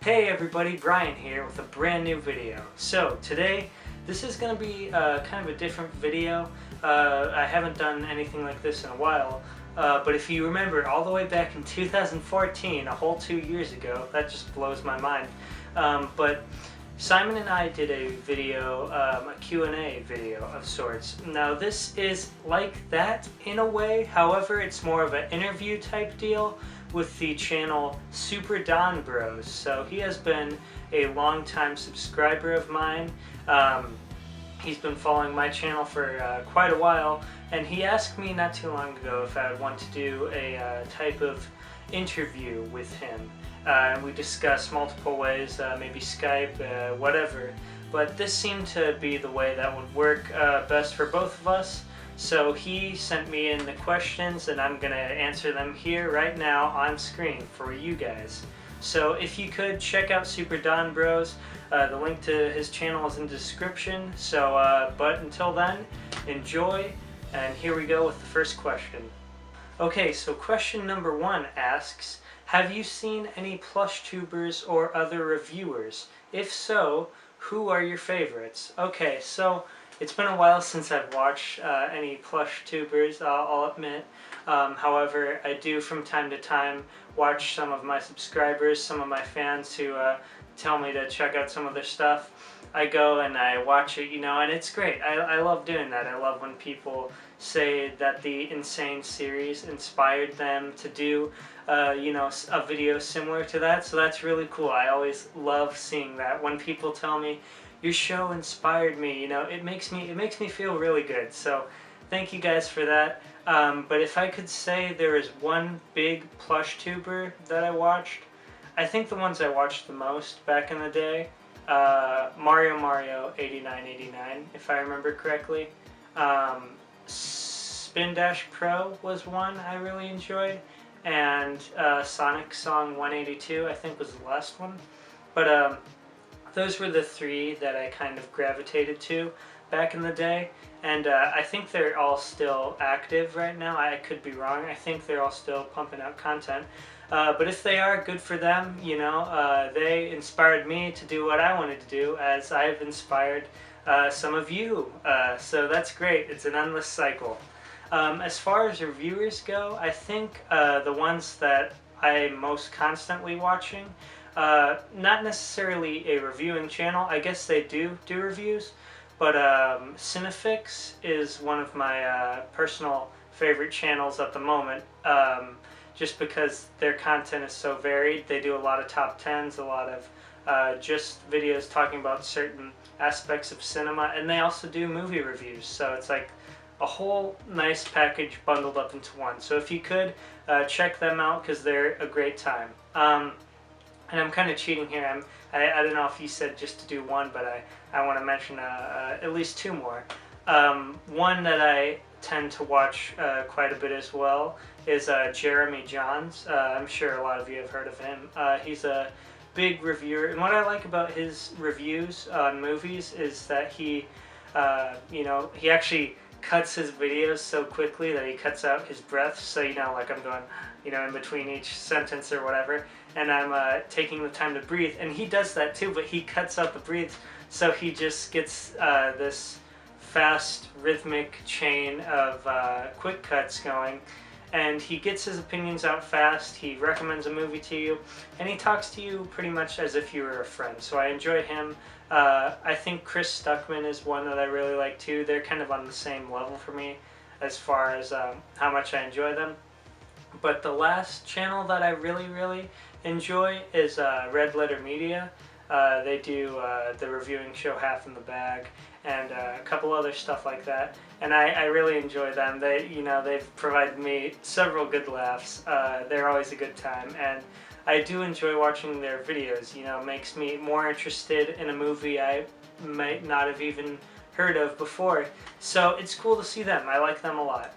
Hey everybody, Brian here with a brand new video. So today, this is going to be kind of a different video. I haven't done anything like this in a while, but if you remember all the way back in 2014, a whole 2 years ago, that just blows my mind. But Simon and I did a video, a Q&A video of sorts. Now this is like that in a way, however it's more of an interview type deal with the channel superDONbros. So he has been a long-time subscriber of mine. He's been following my channel for quite a while, and he asked me not too long ago if I would want to do a type of interview with him. And we discussed multiple ways, maybe Skype, whatever. But this seemed to be the way that would work best for both of us. So he sent me in the questions, and I'm going to answer them here right now on screen for you guys. So if you could check out superDONbros, the link to his channel is in the description. So, but until then, enjoy, and here we go with the first question. Okay, so question number 1 asks, have you seen any Plushtubers or other reviewers? If so, who are your favorites? Okay, so it's been a while since I've watched any Plushtubers, I'll admit. However, I do from time to time watch some of my subscribers, some of my fans who tell me to check out some of their stuff. I go and I watch it, and it's great. I love doing that. I love when people say that the Insane series inspired them to do, a video similar to that. So that's really cool. I always love seeing that when people tell me, your show inspired me. It makes me feel really good. So thank you guys for that. But if I could say there is one big Plushtuber that I watched, I think the ones I watched the most back in the day, Mario8989, if I remember correctly. Spin Dash Pro was one I really enjoyed, and Sonic Song 182 I think was the last one. But those were the 3 that I kind of gravitated to back in the day, and I think they're all still active right now. I could be wrong. I think they're all still pumping out content. But if they are, good for them. They inspired me to do what I wanted to do, as I've inspired some of you. So that's great. It's an endless cycle. As far as reviewers go, I think the ones that I'm most constantly watching, not necessarily a reviewing channel. I guess they do reviews, but Cinefix is one of my personal favorite channels at the moment. Just because their content is so varied. They do a lot of top 10s, a lot of just videos talking about certain aspects of cinema, and they also do movie reviews. So it's like a whole nice package bundled up into one. So if you could, check them out, because they're a great time. And I'm kind of cheating here. I don't know if you said just to do one, but I want to mention at least 2 more. One that I tend to watch quite a bit as well is Jeremy Johns. I'm sure a lot of you have heard of him. He's a big reviewer, and what I like about his reviews on movies is that he actually cuts his videos so quickly that he cuts out his breath. So like I'm going, in between each sentence or whatever, and I'm taking the time to breathe. And he does that too, but he cuts out the breathes, so he just gets this fast rhythmic chain of quick cuts going, and he gets his opinions out fast. He recommends a movie to you, and he talks to you pretty much as if you were a friend. So I enjoy him. I think Chris Stuckman is one that I really like too. They're kind of on the same level for me as far as how much I enjoy them. But the last channel that I really enjoy is Red Letter Media. They do the reviewing show Half in the Bag, and a couple other stuff like that, and I really enjoy them. They've provided me several good laughs. They're always a good time, and I do enjoy watching their videos. Makes me more interested in a movie I might not have even heard of before. So it's cool to see them. I like them a lot.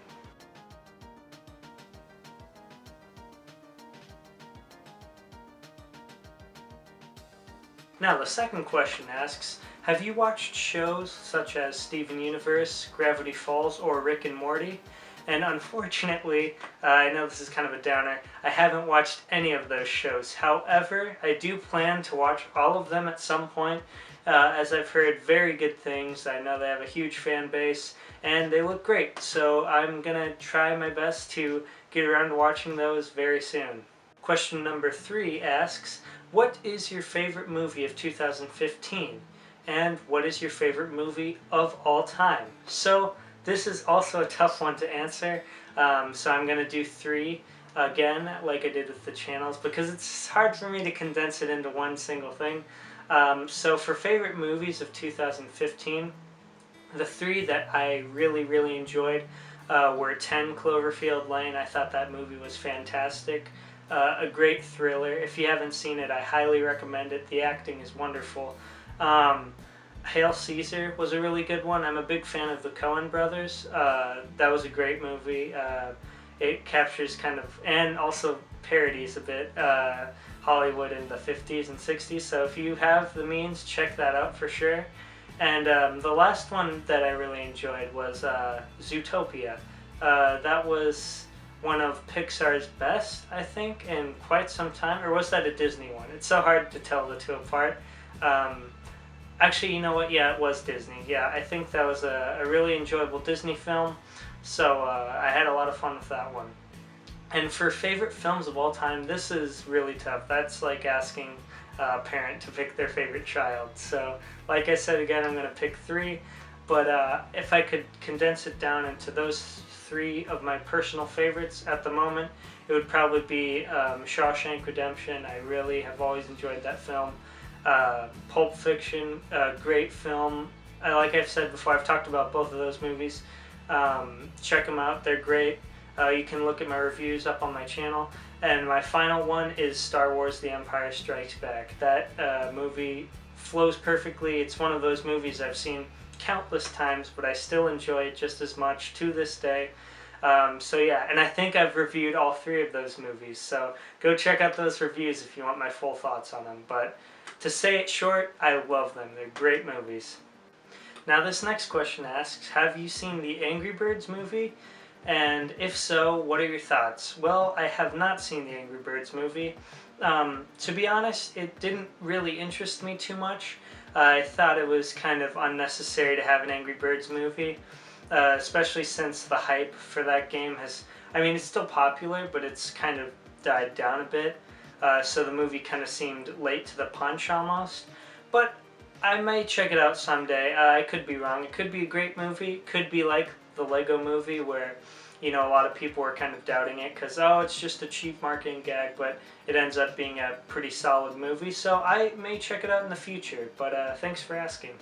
Now the second question asks, have you watched shows such as Steven Universe, Gravity Falls, or Rick and Morty? And unfortunately, I know this is kind of a downer, I haven't watched any of those shows. However, I do plan to watch all of them at some point, as I've heard very good things. I know they have a huge fan base, and they look great. So I'm going to try my best to get around to watching those very soon. Question number 3 asks, what is your favorite movie of 2015? And what is your favorite movie of all time? So this is also a tough one to answer, so I'm going to do 3 again, like I did with the channels, because it's hard for me to condense it into one single thing. So for favorite movies of 2015, the 3 that I really enjoyed were 10 Cloverfield Lane. I thought that movie was fantastic. A great thriller. If you haven't seen it, I highly recommend it. The acting is wonderful. Hail Caesar was a really good one. I'm a big fan of the Coen brothers. That was a great movie. It captures kind of, and also parodies a bit, Hollywood in the 50s and 60s. So if you have the means, check that out for sure. And the last one that I really enjoyed was Zootopia. That was one of Pixar's best, I think, in quite some time. Or was that a Disney one? It's so hard to tell the two apart. Actually, you know what? Yeah, it was Disney. Yeah, I think that was a really enjoyable Disney film. So I had a lot of fun with that one. And for favorite films of all time, this is really tough. That's like asking a parent to pick their favorite child. So like I said, again, I'm going to pick 3. But if I could condense it down into those 3 of my personal favorites at the moment, it would probably be Shawshank Redemption. I really have always enjoyed that film. Pulp Fiction, great film. Like I've said before, I've talked about both of those movies. Check them out, they're great. You can look at my reviews up on my channel. And my final one is Star Wars The Empire Strikes Back. That movie flows perfectly. It's one of those movies I've seen countless times, but I still enjoy it just as much to this day. So yeah, and I think I've reviewed all 3 of those movies. So go check out those reviews if you want my full thoughts on them. But to say it short, I love them. They're great movies. Now this next question asks, have you seen the Angry Birds movie? And if so, what are your thoughts? Well, I have not seen the Angry Birds movie. To be honest, it didn't really interest me too much. I thought it was kind of unnecessary to have an Angry Birds movie, especially since the hype for that game has, I mean, it's still popular, but it's kind of died down a bit. So the movie kind of seemed late to the punch almost. But I may check it out someday. I could be wrong. It could be a great movie. It could be like the Lego movie where, you know, a lot of people were kind of doubting it because, oh, it's just a cheap marketing gag, but it ends up being a pretty solid movie. So I may check it out in the future, but thanks for asking.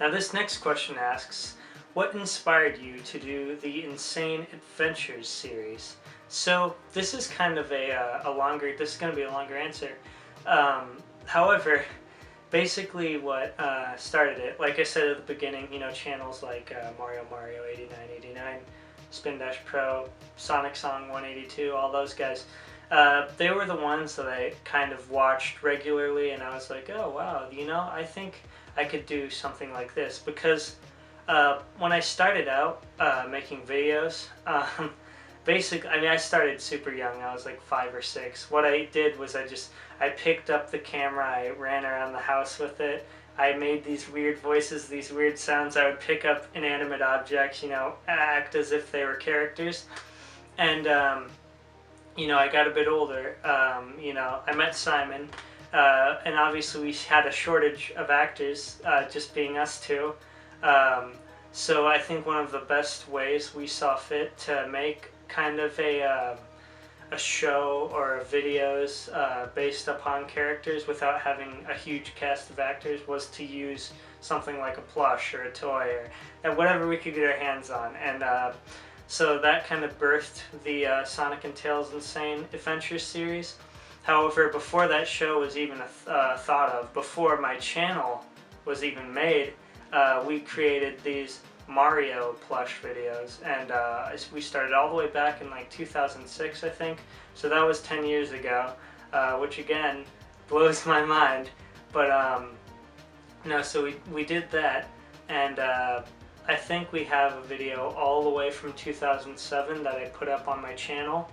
Now this next question asks, what inspired you to do the Insane Adventures series? So this is kind of this is going to be a longer answer. However, basically what started it, like I said at the beginning, you know, channels like Mario 8989, Spin Dash Pro, Sonic Song 182, all those guys, they were the ones that I kind of watched regularly, and I was like, oh wow, you know, I think I could do something like this. Because when I started out making videos, basically, I mean, I started super young. I was like 5 or 6. What I did was I picked up the camera, I ran around the house with it. I made these weird voices, these weird sounds. I would pick up inanimate objects, you know, act as if they were characters. And, you know, I got a bit older. You know, I met Simon, and obviously we had a shortage of actors, just being us 2. So I think one of the best ways we saw fit to make kind of a show or videos based upon characters without having a huge cast of actors was to use something like a plush or a toy or whatever we could get our hands on. And so that kind of birthed the Sonic and Tails Insane Adventures series. However, before that show was even thought of, before my channel was even made, we created these Mario plush videos, and we started all the way back in like 2006, I think. So that was 10 years ago, which again blows my mind. But no, so we did that, and I think we have a video all the way from 2007 that I put up on my channel,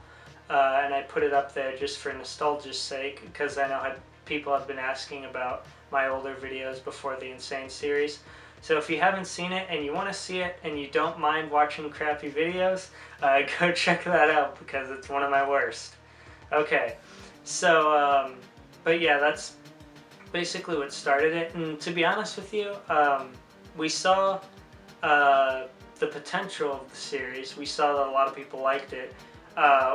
and I put it up there just for nostalgia's sake, because I know people have been asking about my older videos before the Insane series. So if you haven't seen it and you want to see it and you don't mind watching crappy videos, go check that out because it's one of my worst. Okay, so, but yeah, that's basically what started it. And to be honest with you, we saw the potential of the series. We saw that a lot of people liked it,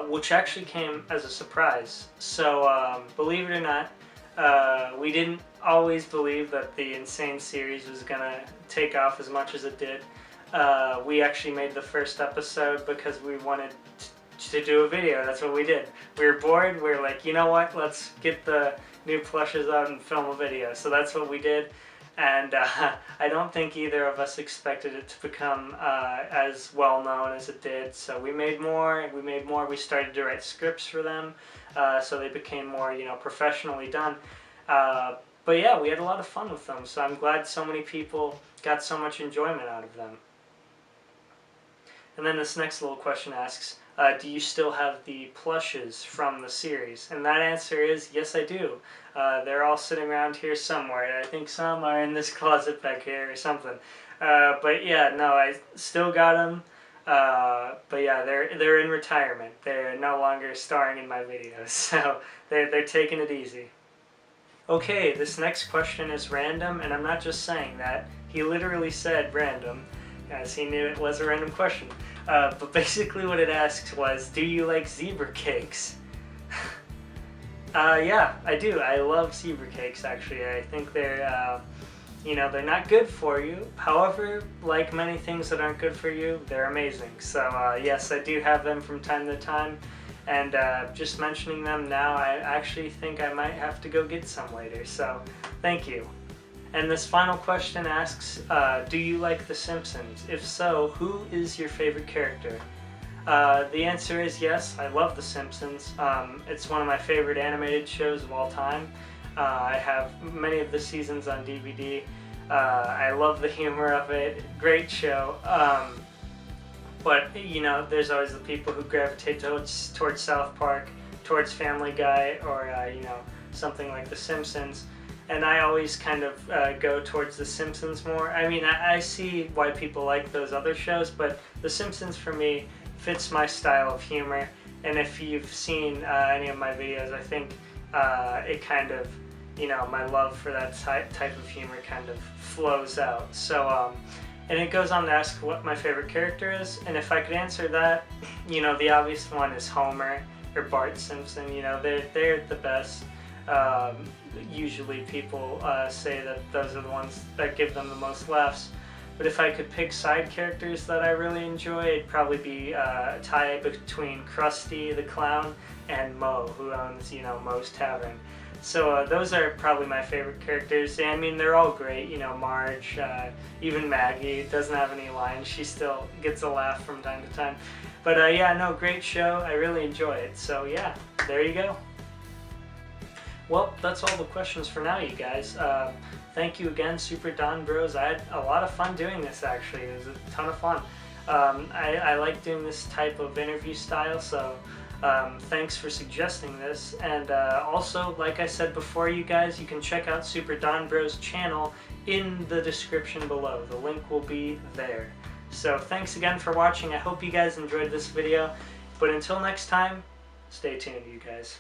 which actually came as a surprise. So believe it or not, we didn't always believe that the Insane series was gonna take off as much as it did. We actually made the first episode because we wanted to do a video. That's what we did. We were bored. We were like, you know what? Let's get the new plushes out and film a video. So that's what we did. And I don't think either of us expected it to become as well known as it did. So we made more, and we made more. We started to write scripts for them, so they became more, you know, professionally done. But yeah, we had a lot of fun with them. So I'm glad so many people got so much enjoyment out of them. And then this next little question asks, do you still have the plushes from the series? And that answer is yes, I do. They're all sitting around here somewhere. I think some are in this closet back here or something. But yeah, no, I still got them. But yeah, they're in retirement. They're no longer starring in my videos, so they're taking it easy. Okay, this next question is random, and I'm not just saying that. He literally said random, as he knew it was a random question. But basically what it asks was, do you like zebra cakes? Yeah, I do. I love zebra cakes, actually. I think they're, you know, they're not good for you. However, like many things that aren't good for you, they're amazing. So yes, I do have them from time to time. And just mentioning them now, I actually think I might have to go get some later. So thank you. And this final question asks, do you like The Simpsons? If so, who is your favorite character? The answer is yes, I love The Simpsons. It's one of my favorite animated shows of all time. I have many of the seasons on DVD. I love the humor of it. Great show. But, you know, there's always the people who gravitate towards South Park, towards Family Guy, or, you know, something like The Simpsons. And I always kind of go towards The Simpsons more. I mean, I see why people like those other shows, but The Simpsons for me fits my style of humor. And if you've seen any of my videos, I think it kind of, you know, my love for that type of humor kind of flows out. So, and it goes on to ask what my favorite character is. And if I could answer that, you know, the obvious one is Homer or Bart Simpson. You know, they're the best. Usually people say that those are the ones that give them the most laughs. But if I could pick side characters that I really enjoy, it'd probably be a tie between Krusty the Clown and Moe, who owns, you know, Moe's Tavern. So those are probably my favorite characters. I mean, they're all great. You know, Marge, even Maggie doesn't have any lines. She still gets a laugh from time to time. But yeah, no, great show. I really enjoy it. So yeah, there you go. Well, that's all the questions for now, you guys. Thank you again, superDONbros. I had a lot of fun doing this, actually. It was a ton of fun. I like doing this type of interview style, so thanks for suggesting this. And also, like I said before, you guys, you can check out superDONbros' channel in the description below. The link will be there. So thanks again for watching. I hope you guys enjoyed this video. But until next time, stay tuned, you guys.